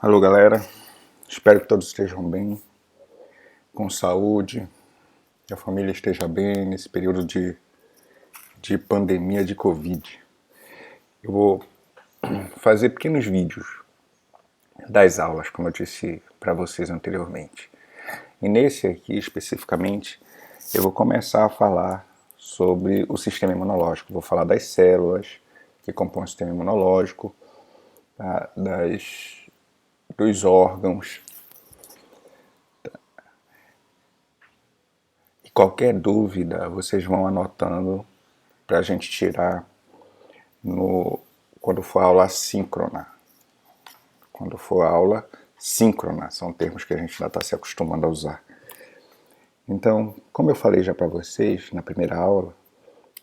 Alô galera, espero que todos estejam bem, com saúde, que a família esteja bem nesse período de pandemia de Covid. Eu vou fazer pequenos vídeos das aulas, como eu disse para vocês anteriormente. E nesse aqui especificamente, eu vou começar a falar sobre o sistema imunológico. Vou falar das células que compõem o sistema imunológico, tá? Dos órgãos. E qualquer dúvida, vocês vão anotando para a gente tirar quando for aula síncrona. Quando for aula síncrona, são termos que a gente já está se acostumando a usar. Então, como eu falei já para vocês na primeira aula,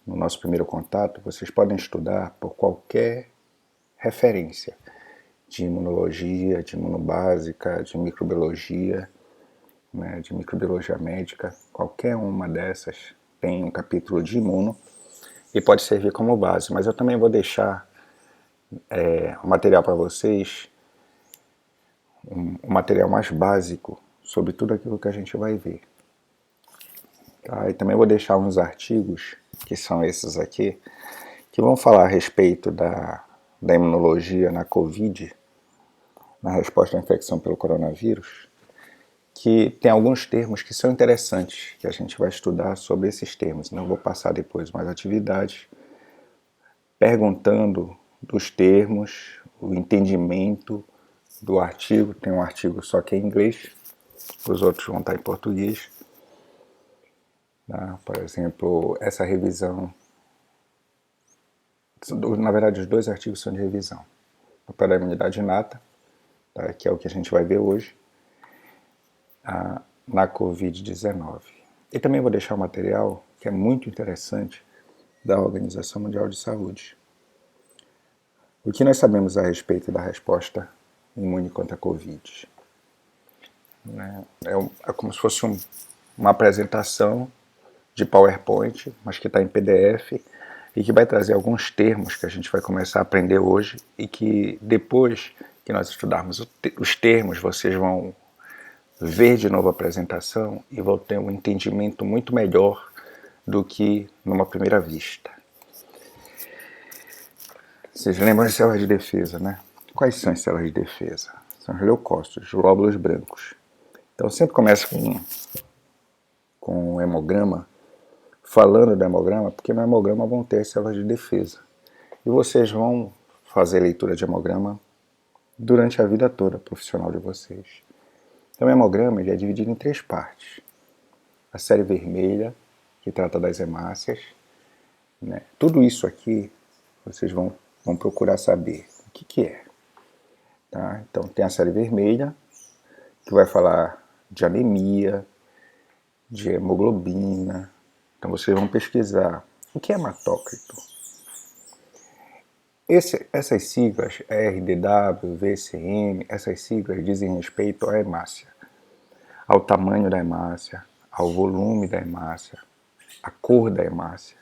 no nosso primeiro contato, vocês podem estudar por qualquer referência de imunologia, de imunobásica, de microbiologia, né, de microbiologia médica. Qualquer uma dessas tem um capítulo de imuno e pode servir como base, mas eu também vou deixar o material para vocês, um material mais básico sobre tudo aquilo que a gente vai ver. Tá? E também vou deixar uns artigos, que são esses aqui, que vão falar a respeito da imunologia na Covid, na resposta à infecção pelo coronavírus, que tem alguns termos que são interessantes, que a gente vai estudar sobre esses termos. Não vou passar depois mais atividades, perguntando dos termos, o entendimento do artigo. Tem um artigo só que é em inglês, os outros vão estar em português. Tá? Por exemplo, essa revisão, na verdade os dois artigos são de revisão. O papel da imunidade inata, tá? Que é o que a gente vai ver hoje, na Covid-19. E também vou deixar um material que é muito interessante da Organização Mundial de Saúde. O que nós sabemos a respeito da resposta imune contra a Covid? É como se fosse uma apresentação de PowerPoint, mas que está em PDF e que vai trazer alguns termos que a gente vai começar a aprender hoje e que depois que nós estudarmos os termos, vocês vão ver de novo a apresentação e vão ter um entendimento muito melhor do que numa primeira vista. Vocês lembram de células de defesa, né? Quais são as células de defesa? São os leucócitos, os glóbulos brancos. Então sempre começa com um hemograma, falando do hemograma, porque no hemograma vão ter as células de defesa. E vocês vão fazer leitura de hemograma durante a vida toda profissional de vocês. Então o hemograma ele é dividido em 3 partes. A série vermelha, que trata das hemácias, né? Tudo isso aqui vocês vão procurar saber o que é. Tá? Então tem a série vermelha, que vai falar de anemia, de hemoglobina. Então vocês vão pesquisar o que é hematócrito. Essas siglas, RDW, VCM, essas siglas dizem respeito à hemácia, ao tamanho da hemácia, ao volume da hemácia, à cor da hemácia.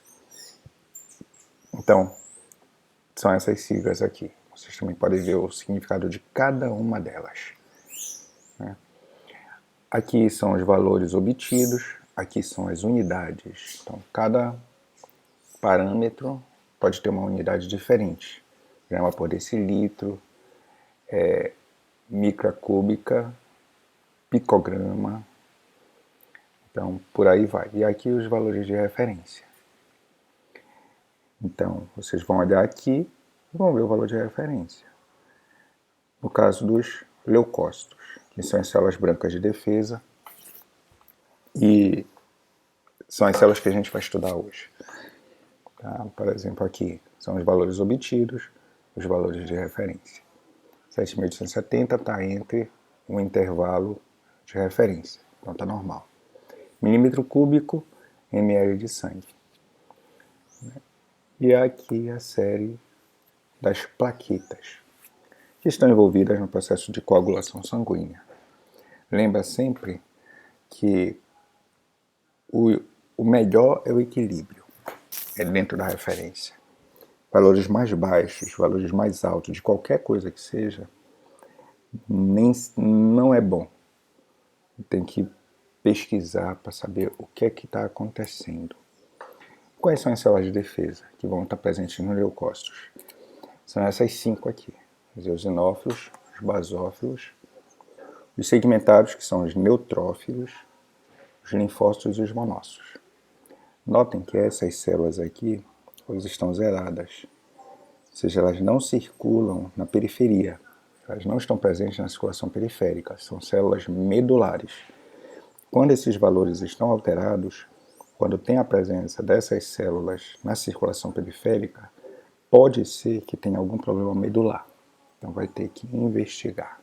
Então, são essas siglas aqui. Vocês também podem ver o significado de cada uma delas. Né? Aqui são os valores obtidos, aqui são as unidades. Então, cada parâmetro pode ter uma unidade diferente. Grama por decilitro, micra cúbica, picograma. Então, por aí vai. E aqui os valores de referência. Então, vocês vão olhar aqui e vão ver o valor de referência. No caso dos leucócitos, que são as células brancas de defesa, e são as células que a gente vai estudar hoje. Tá? Por exemplo, aqui são os valores obtidos, os valores de referência. 7.870 está entre um intervalo de referência, então está normal. Milímetro cúbico, ml de sangue. E aqui a série das plaquetas, que estão envolvidas no processo de coagulação sanguínea. Lembra sempre que o melhor é o equilíbrio, é dentro da referência. Valores mais baixos, valores mais altos, de qualquer coisa que seja, não é bom. Tem que pesquisar para saber o que é que está acontecendo. Quais são as células de defesa que vão estar presentes nos leucócitos? São essas 5 aqui: os eosinófilos, os basófilos, os segmentados, que são os neutrófilos, os linfócitos e os monócitos. Notem que essas células aqui, elas estão zeradas, ou seja, elas não circulam na periferia, elas não estão presentes na circulação periférica, são células medulares. Quando esses valores estão alterados, quando tem a presença dessas células na circulação periférica, pode ser que tenha algum problema medular. Então vai ter que investigar.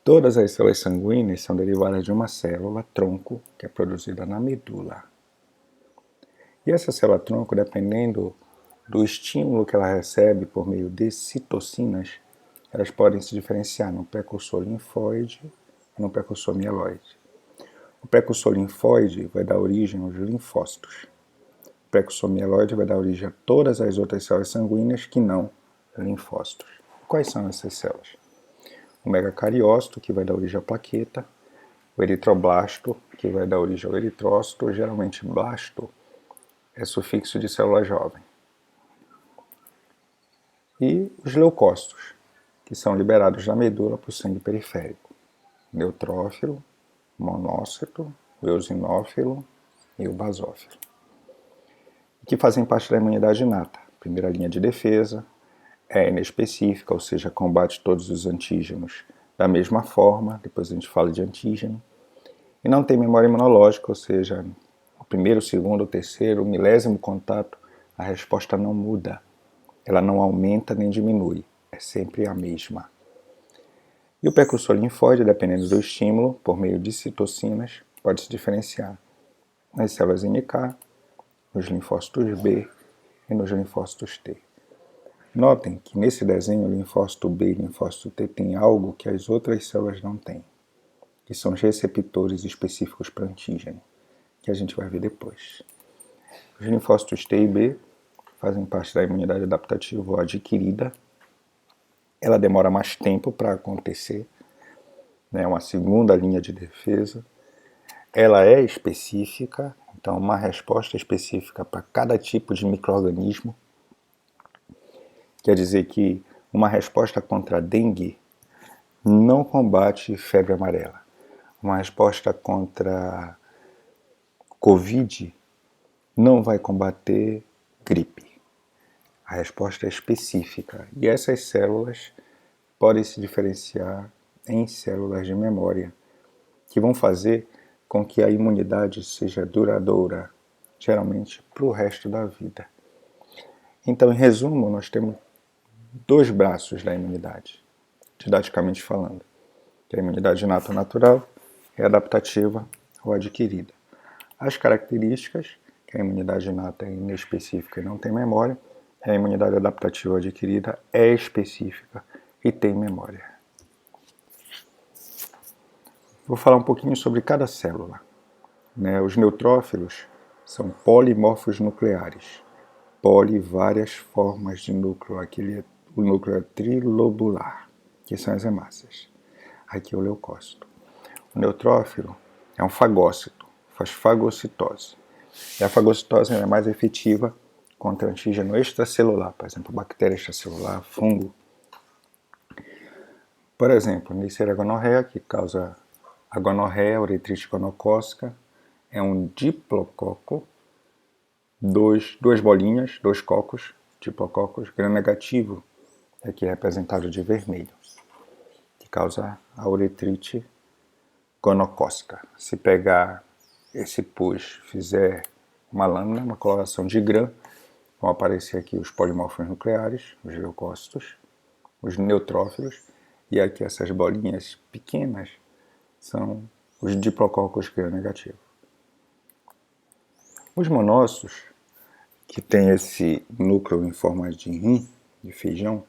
Todas as células sanguíneas são derivadas de uma célula tronco que é produzida na medula. E essa célula tronco, dependendo do estímulo que ela recebe por meio de citocinas, elas podem se diferenciar no precursor linfóide e no precursor mieloide. O precursor linfóide vai dar origem aos linfócitos. O precursor mieloide vai dar origem a todas as outras células sanguíneas que não linfócitos. Quais são essas células? O megacariócito, que vai dar origem à plaqueta, o eritroblasto, que vai dar origem ao eritrócito, geralmente blasto é sufixo de célula jovem. E os leucócitos, que são liberados da medula para o sangue periférico. Neutrófilo, monócito, o eosinófilo e o basófilo. Que fazem parte da imunidade inata. Primeira linha de defesa, é inespecífica, ou seja, combate todos os antígenos da mesma forma, depois a gente fala de antígeno. E não tem memória imunológica, ou seja, o primeiro, o segundo, o terceiro, o milésimo contato, a resposta não muda. Ela não aumenta nem diminui, é sempre a mesma. E o precursor linfóide, dependendo do estímulo, por meio de citocinas, pode se diferenciar nas células NK, nos linfócitos B e nos linfócitos T. Notem que nesse desenho, o linfócito B e o linfócito T têm algo que as outras células não têm, que são os receptores específicos para antígeno, que a gente vai ver depois. Os linfócitos T e B fazem parte da imunidade adaptativa ou adquirida. Ela demora mais tempo para acontecer, né, uma segunda linha de defesa. Ela é específica, então uma resposta específica para cada tipo de micro-organismo. Quer dizer que uma resposta contra a dengue não combate febre amarela. Uma resposta contra Covid não vai combater gripe. A resposta é específica. E essas células podem se diferenciar em células de memória, que vão fazer com que a imunidade seja duradoura, geralmente para o resto da vida. Então, em resumo, nós temos 2 braços da imunidade, didaticamente falando. Que é a imunidade inata natural e adaptativa ou adquirida. As características, que a imunidade inata é inespecífica e não tem memória, a imunidade adaptativa ou adquirida é específica e tem memória. Vou falar um pouquinho sobre cada célula. Os neutrófilos são polimorfos nucleares. Poli, várias formas de núcleo. Aqui o núcleo é trilobular, que são as hemácias. Aqui é o leucócito. O neutrófilo é um fagócito, faz fagocitose. E a fagocitose é mais efetiva contra antígeno extracelular, por exemplo, bactéria extracelular, fungo. Por exemplo, Neisseria gonorreia, que causa a gonorreia, uretrite gonocócica, é um diplococo, duas bolinhas, 2 cocos, diplococos, gram-negativo, aqui é representado de vermelho, que causa a uretrite gonocócica. Se pegar esse pus, fizer uma lâmina, uma coloração de gram, vão aparecer aqui os polimorfos nucleares, os leucócitos, os neutrófilos, e aqui essas bolinhas pequenas são os diplococos gram-negativos. Os monócitos, que tem esse núcleo em forma de rim, de feijão,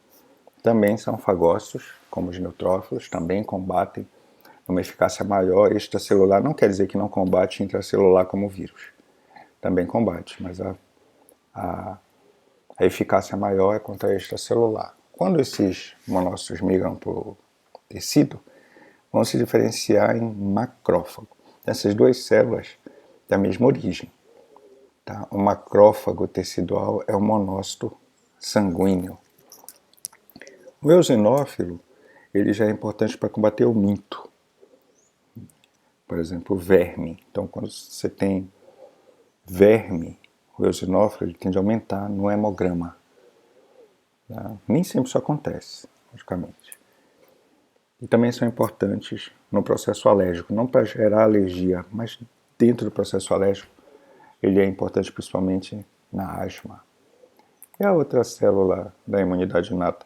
também são fagócitos, como os neutrófilos, também combatem uma eficácia maior extracelular. Não quer dizer que não combate intracelular como o vírus. Também combate, mas a eficácia maior é contra a extracelular. quando esses monócitos migram para o tecido, vão se diferenciar em macrófago. Essas duas células têm a mesma origem. Tá? O macrófago tecidual é o monócito sanguíneo. O eosinófilo, ele já é importante para combater o minto. Por exemplo, o verme. Então, quando você tem verme, o eosinófilo ele tende a aumentar no hemograma. Tá? Nem sempre isso acontece, logicamente. E também são importantes no processo alérgico, não para gerar alergia, mas dentro do processo alérgico, ele é importante principalmente na asma. E a outra célula da imunidade inata,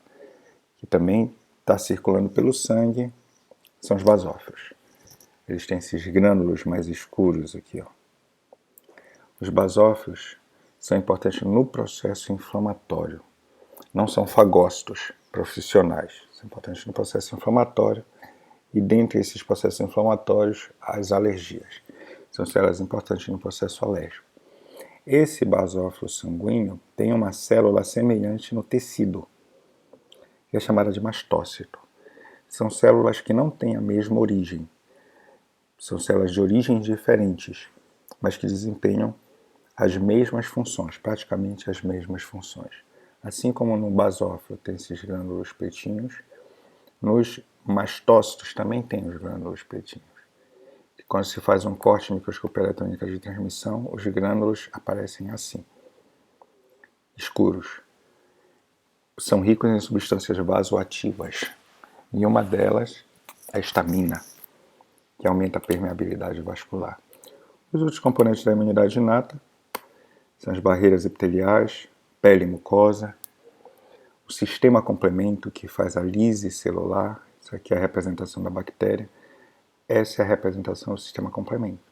que também está circulando pelo sangue, são os basófilos. Eles têm esses grânulos mais escuros aqui, ó. Os basófilos são importantes no processo inflamatório. Não são fagócitos profissionais, são importantes no processo inflamatório. E dentre esses processos inflamatórios, as alergias. São células importantes no processo alérgico. Esse basófilo sanguíneo tem uma célula semelhante no tecido, que é chamada de mastócito. São células que não têm a mesma origem. São células de origens diferentes, mas que desempenham as mesmas funções, praticamente as mesmas funções. Assim como no basófilo tem esses grânulos pretinhos, nos mastócitos também tem os grânulos pretinhos. E quando se faz um corte em microscopia eletrônica de transmissão, os grânulos aparecem assim, escuros. São ricos em substâncias vasoativas, e uma delas é a histamina, que aumenta a permeabilidade vascular. Os outros componentes da imunidade inata são as barreiras epiteliais, pele e mucosa, o sistema complemento, que faz a lise celular, isso aqui é a representação da bactéria, essa é a representação do sistema complemento.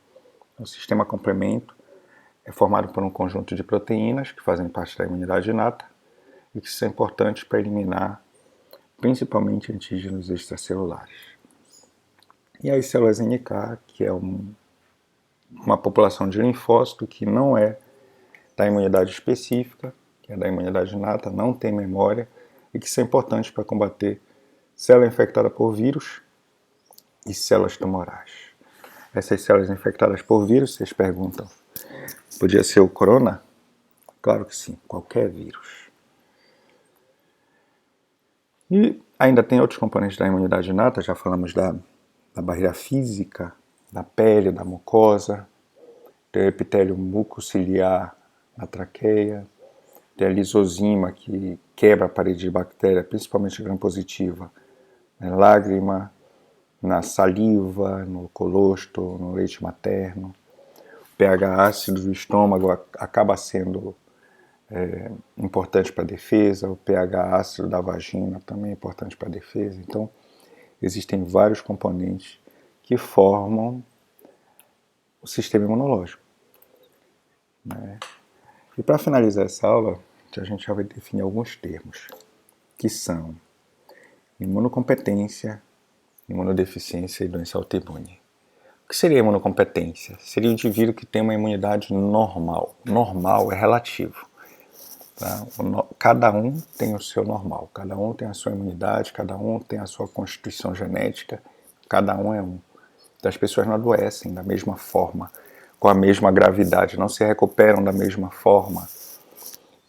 O sistema complemento é formado por um conjunto de proteínas que fazem parte da imunidade inata e que são importantes para eliminar principalmente antígenos extracelulares. E as células NK, que é uma população de linfócito que não é da imunidade específica, que é da imunidade inata, não tem memória e que são importantes para combater célula infectada por vírus e células tumorais. Essas células infectadas por vírus, vocês perguntam, podia ser o corona? Claro que sim, qualquer vírus. E ainda tem outros componentes da imunidade inata, já falamos da barreira física, da pele, da mucosa, tem o epitélio mucociliar na traqueia, tem a lisozima que quebra a parede de bactéria, principalmente gram-positiva, na lágrima, na saliva, no colostro, no leite materno. O pH ácido do estômago acaba sendo importante para a defesa, o pH ácido da vagina também é importante para a defesa. Então, existem vários componentes que formam o sistema imunológico. Né? E para finalizar essa aula, a gente já vai definir alguns termos, que são imunocompetência, imunodeficiência e doença autoimune. O que seria imunocompetência? Seria o indivíduo que tem uma imunidade normal. Normal é relativo. Tá? Cada um tem o seu normal, cada um tem a sua imunidade, cada um tem a sua constituição genética, cada um é um. Então as pessoas não adoecem da mesma forma, com a mesma gravidade, não se recuperam da mesma forma.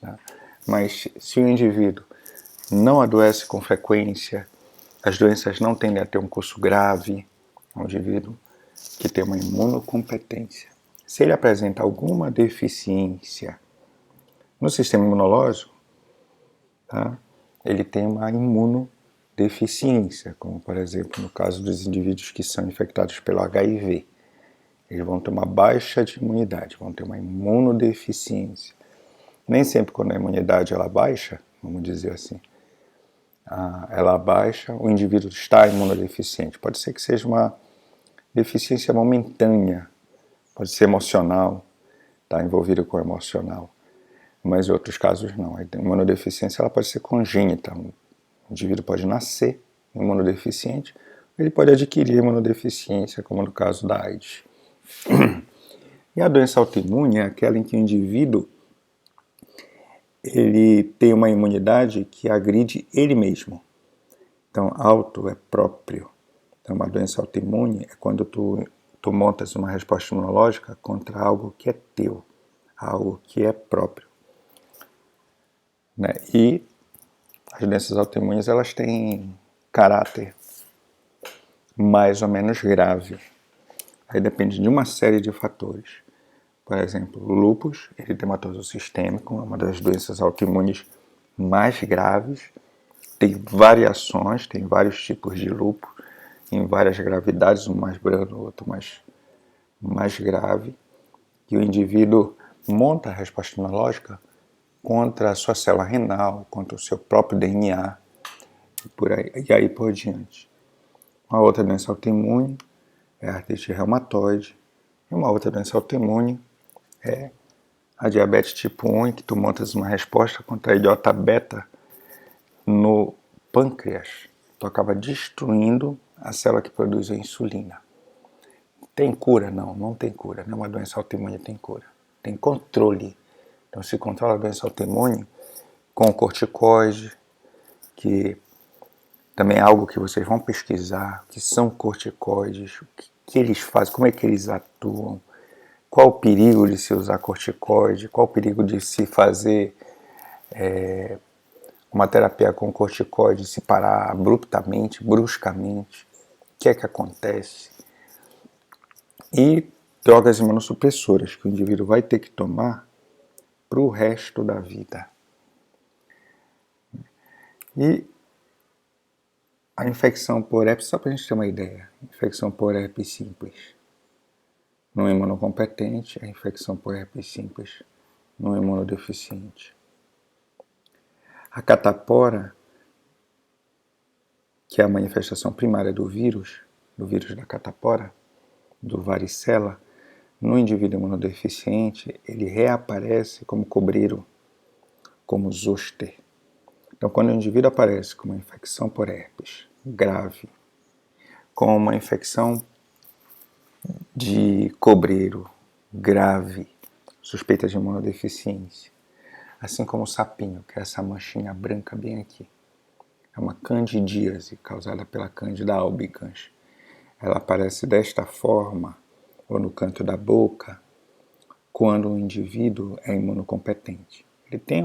Tá? Mas se o indivíduo não adoece com frequência, as doenças não tendem a ter um curso grave, é um indivíduo que tem uma imunocompetência. Se ele apresenta alguma deficiência no sistema imunológico, tá? Ele tem uma imunodeficiência, como por exemplo no caso dos indivíduos que são infectados pelo HIV. Eles vão ter uma baixa de imunidade, vão ter uma imunodeficiência. Nem sempre quando a imunidade ela baixa, vamos dizer assim, ela baixa, o indivíduo está imunodeficiente. Pode ser que seja uma deficiência momentânea, pode ser emocional, está envolvido com o emocional. Mas em outros casos não. A imunodeficiência ela pode ser congênita. O indivíduo pode nascer imunodeficiente, ele pode adquirir imunodeficiência, como no caso da AIDS. E a doença autoimune é aquela em que o indivíduo ele tem uma imunidade que agride ele mesmo. Então, auto é próprio. Então, uma doença autoimune é quando tu montas uma resposta imunológica contra algo que é teu, algo que é próprio. Né? E as doenças autoimunes, elas têm caráter mais ou menos grave. Aí depende de uma série de fatores. Por exemplo, o lúpus eritematoso sistêmico é uma das doenças autoimunes mais graves. Tem variações, tem vários tipos de lúpus, em várias gravidades, um mais brando, outro mais grave. E o indivíduo monta a resposta imunológica contra a sua célula renal, contra o seu próprio DNA, e aí por diante. Uma outra doença autoimune é a artrite reumatoide, e uma outra doença autoimune é a diabetes tipo 1, em que tu montas uma resposta contra a idiota beta no pâncreas. Tu acaba destruindo a célula que produz a insulina. Tem cura? Não, não tem cura. Nenhuma doença autoimune tem cura. Tem controle. Então se controla a doença autoimune com corticoide, que também é algo que vocês vão pesquisar, que são corticoides, o que eles fazem, como é que eles atuam, qual o perigo de se usar corticoide, qual o perigo de se fazer uma terapia com corticoide, se parar abruptamente, bruscamente, o que é que acontece. E drogas imunossupressoras que o indivíduo vai ter que tomar para o resto da vida. E a infecção por herpes, só para a gente ter uma ideia, infecção por herpes simples no imunocompetente, a infecção por herpes simples no imunodeficiente. A catapora, que é a manifestação primária do vírus da catapora, do varicela, no indivíduo imunodeficiente, ele reaparece como cobreiro, como zoster. Então, quando o indivíduo aparece com uma infecção por herpes grave, com uma infecção de cobreiro grave, suspeita de imunodeficiência, assim como o sapinho, que é essa manchinha branca bem aqui, é uma candidíase causada pela Candida albicans. Ela aparece desta forma, ou no canto da boca, quando o indivíduo é imunocompetente. Ele tem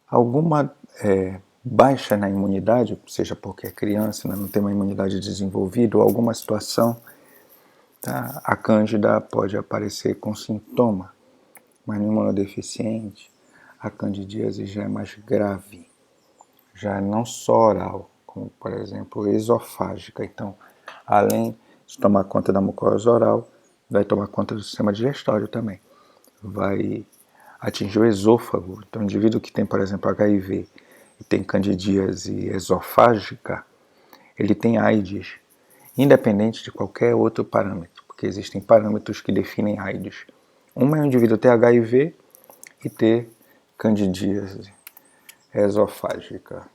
alguma baixa na imunidade, seja porque é criança, não tem uma imunidade desenvolvida, ou alguma situação, tá? A cândida pode aparecer com sintoma, mas no imunodeficiente, a candidíase já é mais grave, já é não só oral, como por exemplo esofágica. Então, além de tomar conta da mucosa oral, vai tomar conta do sistema digestório também. Vai atingir o esôfago. Então, o indivíduo que tem, por exemplo, HIV e tem candidíase esofágica, ele tem AIDS, independente de qualquer outro parâmetro, porque existem parâmetros que definem AIDS. Uma é o indivíduo ter HIV e ter candidíase esofágica.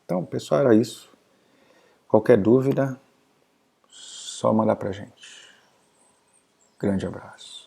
Então, pessoal, era isso. Qualquer dúvida, só mandar pra gente. Grande abraço.